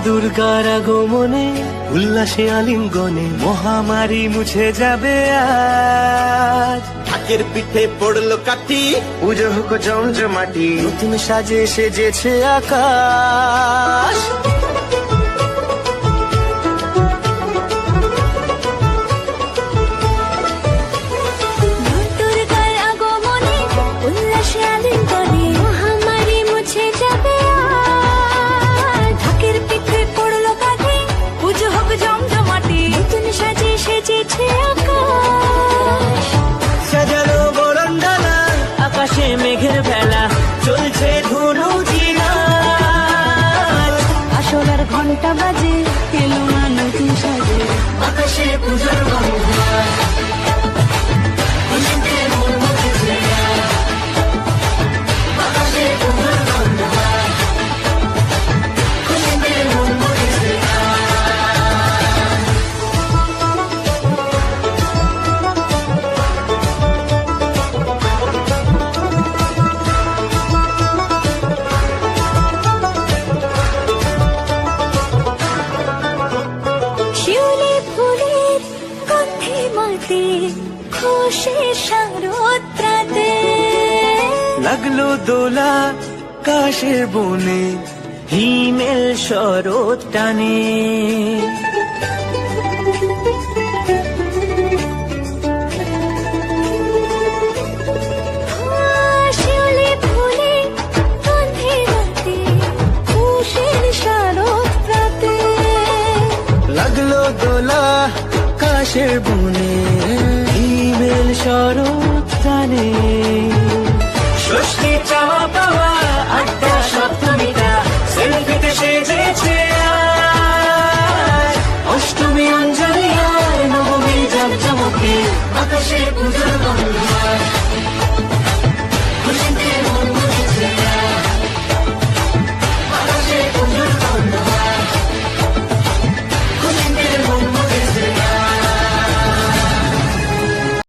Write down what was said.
দুর্গার আগমনে উল্লাসে আলিঙ্গনে মহামারী মুছে যাবে আজ। ঢাকের পিঠে পড়লো কাঠি, পুজো হোক জমজমাটি, নতুন সাজে সেজেছে আকাশ। দুর্গার আগমনে উল্লাসে আলিঙ্গনে মহামারী মুছে যাবে আজ। ঢাকের পিঠে পড়লো কাঠি, পুজো হোক জমজমাটি, নতুন সাজে সেজেছে আকাশ। সাজানো বরণডালা, আকাশে মেঘের বেলা, চলছে ধনুচি নাচ। আসলার ঘন্টা বাজে, এলো না নতুন সাজে, আকাশে পূজার বন্ধন, খুশিতে মন মুখেছে আজ। আকাশে পূজার বন্ধন, খুশিতে মন মুখেছে আজ। শিউলি ফুলের গন্ধে মাতে, খুশির শারদরাতে। লাগলো দোলা কাশের বনে, হিমেল শরৎ টানে। শিউলি ফুলের গন্ধে মাতে, খুশির শারদরাতে। লাগলো দোলা কাশের বনে, হিমেল শরৎ টানে। ষষ্ঠী চাওয়া পাওয়া আড্ডা সপ্তমীটা, সেলফিতে সেজেছে আজ। অষ্টমী অঞ্জলি আর নবমী জমজমকে, আকাশে পুজোর গন্ধ।